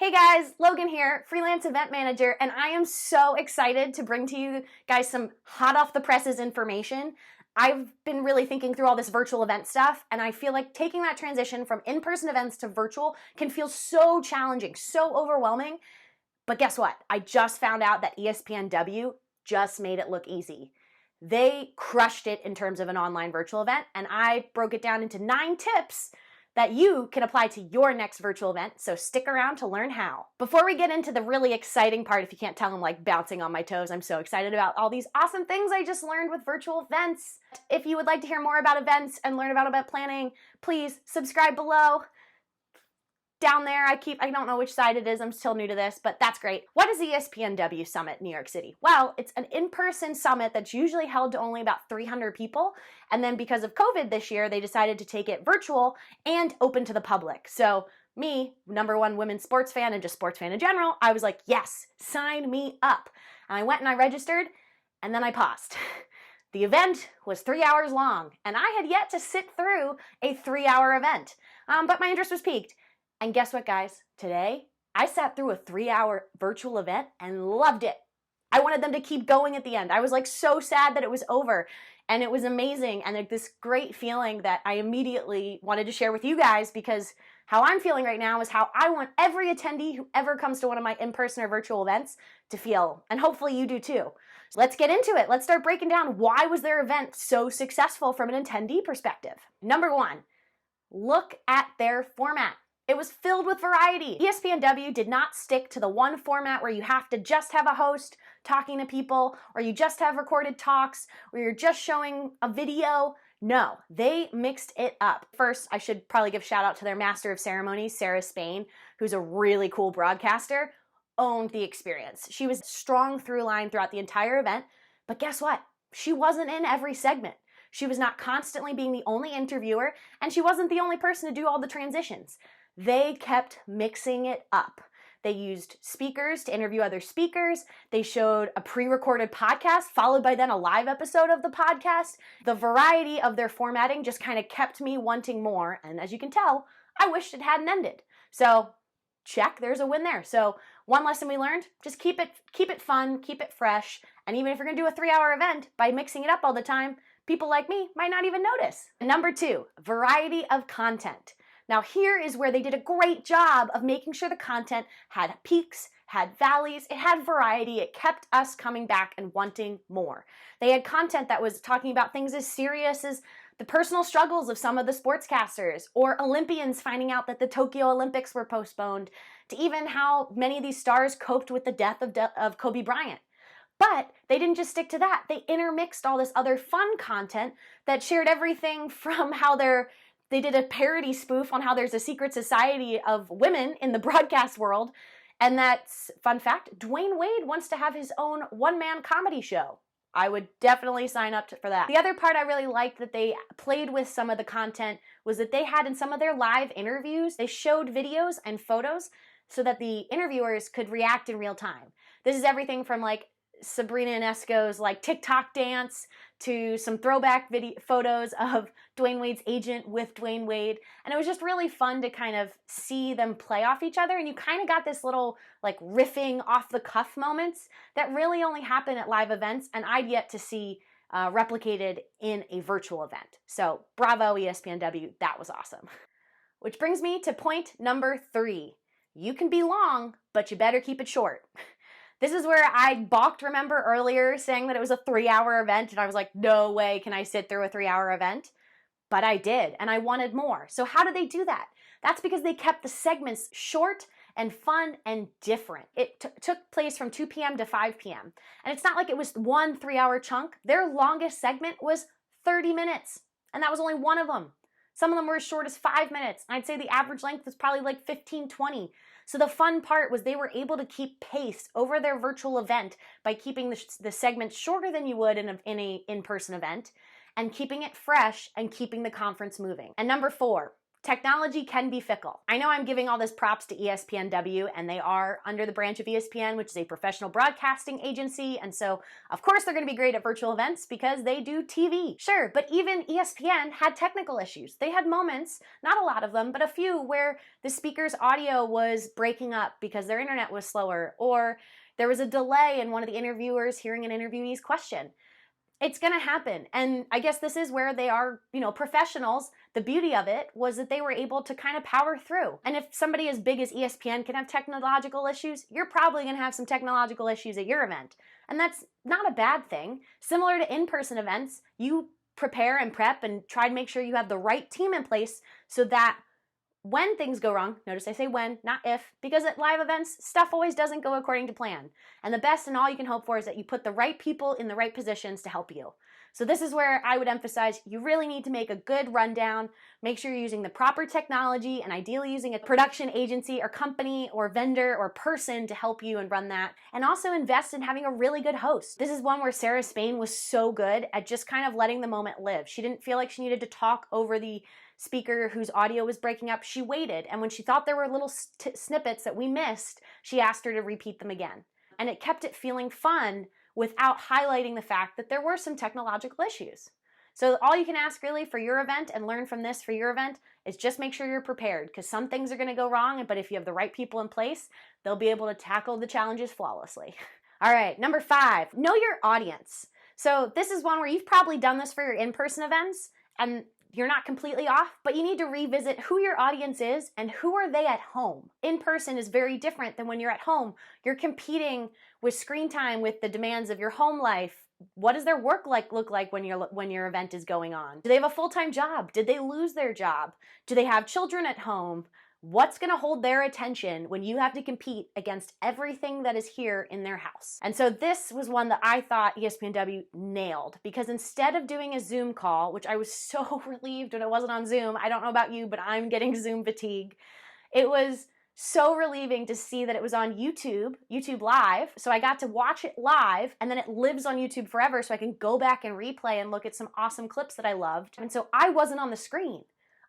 Hey guys, Logan here, freelance event manager, and I am so excited to bring to you guys some hot off the presses information. I've been really thinking through all this virtual event stuff, and I feel like taking that transition from in-person events to virtual can feel so challenging, so overwhelming. But guess what? I just found out that espnW just made it look easy. They crushed it in terms of an online virtual event, and I broke it down into 9 tips that you can apply to your next virtual event, so stick around to learn how. Before we get into the really exciting part, if you can't tell, I'm like bouncing on my toes. I'm so excited about all these awesome things I just learned with virtual events. If you would like to hear more about events and learn about event planning, please subscribe below. Down there, I don't know which side it is, I'm still new to this, but that's great. What is the espnW Summit New York City? Well, it's an in-person summit that's usually held to only about 300 people, and then because of COVID this year, they decided to take it virtual and open to the public. So me, #1 women's sports fan and just sports fan in general, I was like, yes, sign me up. And I went and I registered, and then I paused. The event was 3 hours long, and I had yet to sit through a 3-hour event, but my interest was piqued. And guess what, guys? Today, I sat through a 3-hour virtual event and loved it. I wanted them to keep going at the end. I was like so sad that it was over, and it was amazing, and this great feeling that I immediately wanted to share with you guys, because how I'm feeling right now is how I want every attendee who ever comes to one of my in-person or virtual events to feel, and hopefully you do too. So let's get into it. Let's start breaking down why was their event so successful from an attendee perspective. #1, look at their format. It was filled with variety. espnW did not stick to the one format where you have to just have a host talking to people, or you just have recorded talks, or you're just showing a video. No, they mixed it up. First, I should probably give a shout out to their master of ceremonies, Sarah Spain, who's a really cool broadcaster, owned the experience. She was a strong through line throughout the entire event, but guess what? She wasn't in every segment. She was not constantly being the only interviewer, and she wasn't the only person to do all the transitions. They kept mixing it up. They used speakers to interview other speakers. They showed a pre-recorded podcast followed by then a live episode of the podcast. The variety of their formatting just kind of kept me wanting more. And as you can tell, I wished it hadn't ended. So check, there's a win there. So one lesson we learned, just keep it fun, keep it fresh. And even if you're gonna do a 3-hour event, by mixing it up all the time, people like me might not even notice. #2, variety of content. Now here is where they did a great job of making sure the content had peaks, had valleys, it had variety, it kept us coming back and wanting more. They had content that was talking about things as serious as the personal struggles of some of the sportscasters, or Olympians finding out that the Tokyo Olympics were postponed, to even how many of these stars coped with the death of Kobe Bryant. But they didn't just stick to that. They intermixed all this other fun content that shared everything from how they did a parody spoof on how there's a secret society of women in the broadcast world. And that's, fun fact, Dwayne Wade wants to have his own one-man comedy show. I would definitely sign up for that. The other part I really liked that they played with some of the content was that they had in some of their live interviews, they showed videos and photos so that the interviewers could react in real time. This is everything from like Sabrina Ionesco's like TikTok dance to some throwback photos of Dwayne Wade's agent with Dwayne Wade. And it was just really fun to kind of see them play off each other. And you kind of got this little like riffing off the cuff moments that really only happen at live events, and I'd yet to see replicated in a virtual event. So bravo espnW, that was awesome. Which brings me to point #3. You can be long, but you better keep it short. This is where I balked, remember earlier, saying that it was a 3-hour event, and I was like, no way can I sit through a 3-hour event. But I did, and I wanted more. So how did they do that? That's because they kept the segments short and fun and different. It took place from 2 p.m. to 5 p.m. And it's not like it was one 3-hour chunk. Their longest segment was 30 minutes, and that was only one of them. Some of them were as short as 5 minutes. I'd say the average length was probably like 15, 20. So the fun part was they were able to keep pace over their virtual event by keeping the segments shorter than you would in an in-person event, and keeping it fresh and keeping the conference moving. And #4, Technology can be fickle. I know I'm giving all this props to espnW, and they are under the branch of ESPN, which is a professional broadcasting agency, and so of course they're going to be great at virtual events because they do TV. Sure, but even ESPN had technical issues. They had moments, not a lot of them, but a few, where the speaker's audio was breaking up because their internet was slower, or there was a delay in one of the interviewers hearing an interviewee's question. It's going to happen. And I guess this is where they are, professionals. The beauty of it was that they were able to kind of power through. And if somebody as big as ESPN can have technological issues, you're probably going to have some technological issues at your event. And that's not a bad thing. Similar to in-person events, you prepare and prep and try to make sure you have the right team in place so that when things go wrong, notice I say when, not if, because at live events, stuff always doesn't go according to plan. And the best and all you can hope for is that you put the right people in the right positions to help you. So this is where I would emphasize you really need to make a good rundown, make sure you're using the proper technology, and ideally using a production agency or company or vendor or person to help you and run that. And also invest in having a really good host. This is one where Sarah Spain was so good at just kind of letting the moment live. She didn't feel like she needed to talk over the speaker whose audio was breaking up. She waited, and when she thought there were little snippets that we missed, she asked her to repeat them again. And it kept it feeling fun without highlighting the fact that there were some technological issues. So all you can ask really for your event and learn from this for your event is just make sure you're prepared, because some things are going to go wrong, but if you have the right people in place, they'll be able to tackle the challenges flawlessly. All right, number 5, know your audience. So this is one where you've probably done this for your in-person events, and you're not completely off, but you need to revisit who your audience is and who are they at home. In person is very different than when you're at home. You're competing with screen time, with the demands of your home life. What does their work look like when your event is going on? Do they have a full-time job? Did they lose their job? Do they have children at home? What's going to hold their attention when you have to compete against everything that is here in their house? And so this was one that I thought espnW nailed, because instead of doing a Zoom call, which I was so relieved when it wasn't on Zoom, I don't know about you, but I'm getting Zoom fatigue. It was so relieving to see that it was on YouTube Live. So I got to watch it live, and then it lives on YouTube forever, so I can go back and replay and look at some awesome clips that I loved. And so I wasn't on the screen.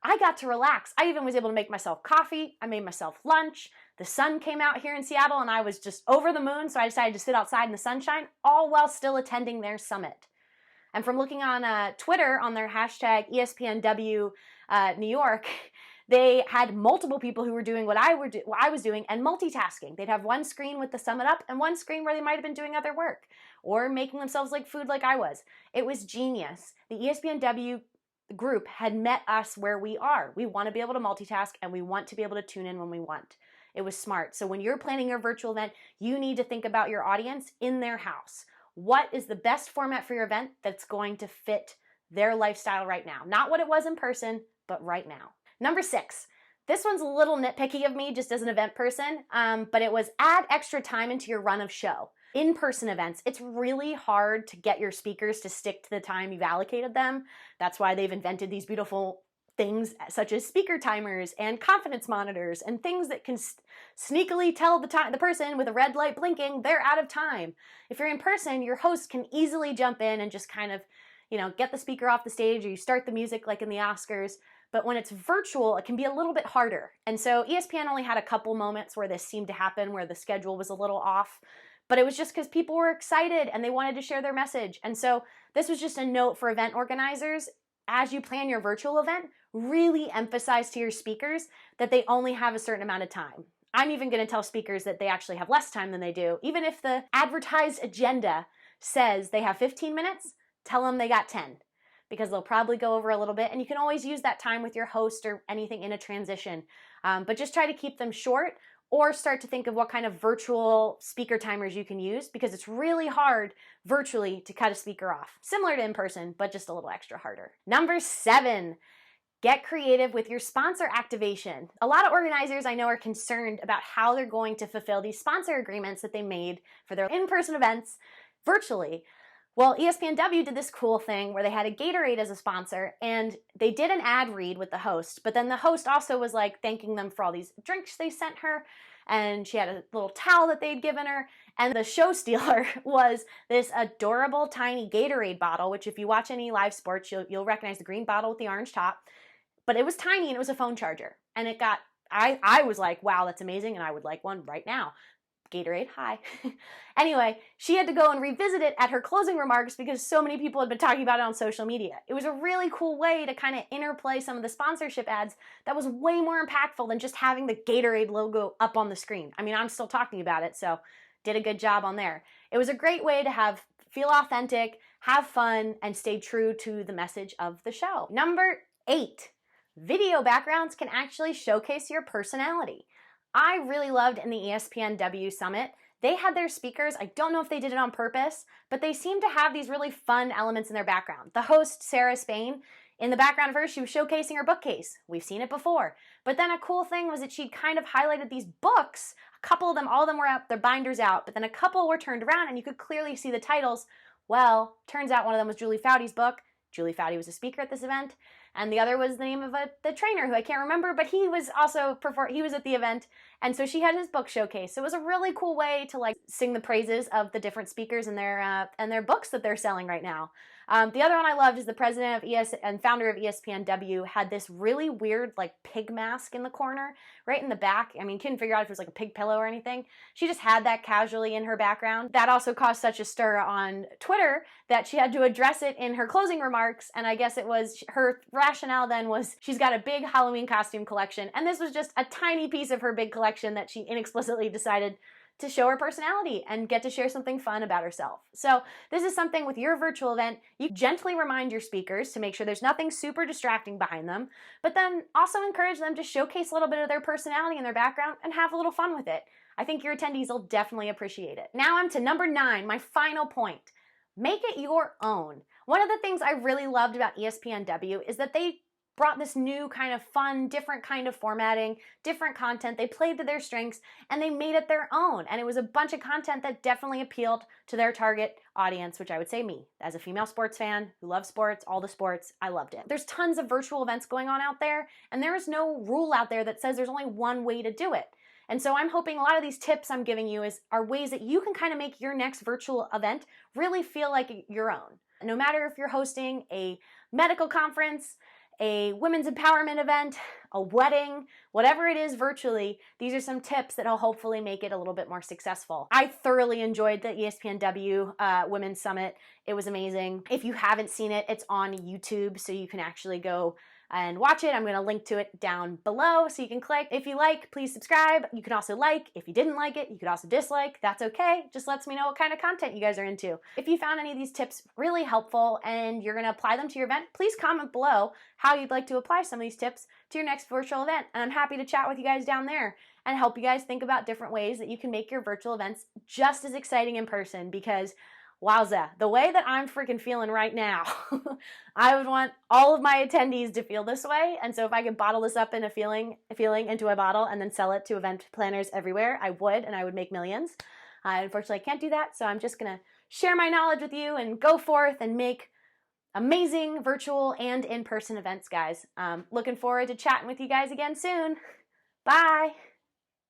I got to relax. I even was able to make myself coffee. I made myself lunch. The sun came out here in Seattle, and I was just over the moon, so I decided to sit outside in the sunshine, all while still attending their summit. And from looking on Twitter on their hashtag espnW New York, they had multiple people who were doing what I was doing and multitasking. They'd have one screen with the summit up and one screen where they might have been doing other work or making themselves like food like I was. It was genius. The espnW group had met us where we are. We want to be able to multitask, and we want to be able to tune in when we want. It was smart. So when you're planning your virtual event, you need to think about your audience in their house. What is the best format for your event that's going to fit their lifestyle right now? Not what it was in person, but right now. Number 6. This one's a little nitpicky of me just as an event person, but it was add extra time into your run of show. In-person events, it's really hard to get your speakers to stick to the time you've allocated them. That's why they've invented these beautiful things such as speaker timers and confidence monitors and things that can sneakily tell the person with a red light blinking they're out of time. If you're in person, your host can easily jump in and just kind of, get the speaker off the stage, or you start the music like in the Oscars. But when it's virtual, it can be a little bit harder. And so ESPN only had a couple moments where this seemed to happen, where the schedule was a little off. But it was just because people were excited and they wanted to share their message. And so this was just a note for event organizers. As you plan your virtual event, really emphasize to your speakers that they only have a certain amount of time. I'm even going to tell speakers that they actually have less time than they do. Even if the advertised agenda says they have 15 minutes, tell them they got 10. Because they'll probably go over a little bit, and you can always use that time with your host or anything in a transition. But just try to keep them short, or start to think of what kind of virtual speaker timers you can use, because it's really hard virtually to cut a speaker off. Similar to in person, but just a little extra harder. Number 7, get creative with your sponsor activation. A lot of organizers I know are concerned about how they're going to fulfill these sponsor agreements that they made for their in-person events virtually. Well, espnW did this cool thing where they had a Gatorade as a sponsor, and they did an ad read with the host, but then the host also was like thanking them for all these drinks they sent her, and she had a little towel that they'd given her, and the show stealer was this adorable tiny Gatorade bottle, which if you watch any live sports, you'll recognize the green bottle with the orange top. but it was tiny and it was a phone charger. And it got, I was like, wow, that's amazing. And I would like one right now. Gatorade, hi. Anyway, she had to go and revisit it at her closing remarks because so many people had been talking about it on social media. It was a really cool way to kind of interplay some of the sponsorship ads that was way more impactful than just having the Gatorade logo up on the screen. I mean, I'm still talking about it, so did a good job on there. It was a great way to feel authentic, have fun, and stay true to the message of the show. Number 8, video backgrounds can actually showcase your personality. I really loved in the espnW Summit, they had their speakers, I don't know if they did it on purpose, but they seemed to have these really fun elements in their background. The host, Sarah Spain, in the background of her, she was showcasing her bookcase. We've seen it before. But then a cool thing was that she'd kind of highlighted these books. A couple of them, all of them were up, their binders out, but then a couple were turned around and you could clearly see the titles. Well, turns out one of them was Julie Foudy's book. Julie Foudy was a speaker at this event. And the other was the name of the trainer who I can't remember, but he was also he was at the event, and so she had his book showcase. So it was a really cool way to like sing the praises of the different speakers and their books that they're selling right now. The other one I loved is the president of and founder of espnW had this really weird like pig mask in the corner, right in the back. I mean, couldn't figure out if it was like a pig pillow or anything. She just had that casually in her background. That also caused such a stir on Twitter that she had to address it in her closing remarks, and I guess it was her rationale then was she's got a big Halloween costume collection, and this was just a tiny piece of her big collection that she inexplicitly decided to show her personality and get to share something fun about herself. So this is something with your virtual event, you gently remind your speakers to make sure there's nothing super distracting behind them, but then also encourage them to showcase a little bit of their personality in their background and have a little fun with it. I think your attendees will definitely appreciate it. Now I'm to number 9, my final point. Make it your own. One of the things I really loved about espnW is that they brought this new kind of fun, different kind of formatting, different content. They played to their strengths and they made it their own. And it was a bunch of content that definitely appealed to their target audience, which I would say me. As a female sports fan who loves sports, all the sports, I loved it. There's tons of virtual events going on out there, and there is no rule out there that says there's only one way to do it. And so I'm hoping a lot of these tips I'm giving you are ways that you can kind of make your next virtual event really feel like your own. No matter if you're hosting a medical conference, a women's empowerment event, a wedding, whatever it is virtually, these are some tips that will hopefully make it a little bit more successful. I thoroughly enjoyed the espnW Women's Summit. It was amazing. If you haven't seen it, it's on YouTube, so you can actually go and watch it. I'm going to link to it down below so you can click. If you like, please subscribe. You can also like. If you didn't like it, you could also dislike. That's okay. Just lets me know what kind of content you guys are into. If you found any of these tips really helpful and you're going to apply them to your event, please comment below how you'd like to apply some of these tips to your next virtual event. And I'm happy to chat with you guys down there and help you guys think about different ways that you can make your virtual events just as exciting in person, because wowza, the way that I'm freaking feeling right now, I would want all of my attendees to feel this way. And so if I could bottle this up in a feeling into a bottle and then sell it to event planners everywhere, I would, and I would make millions. Unfortunately, I can't do that. So I'm just going to share my knowledge with you and go forth and make amazing virtual and in-person events, guys. Looking forward to chatting with you guys again soon. Bye.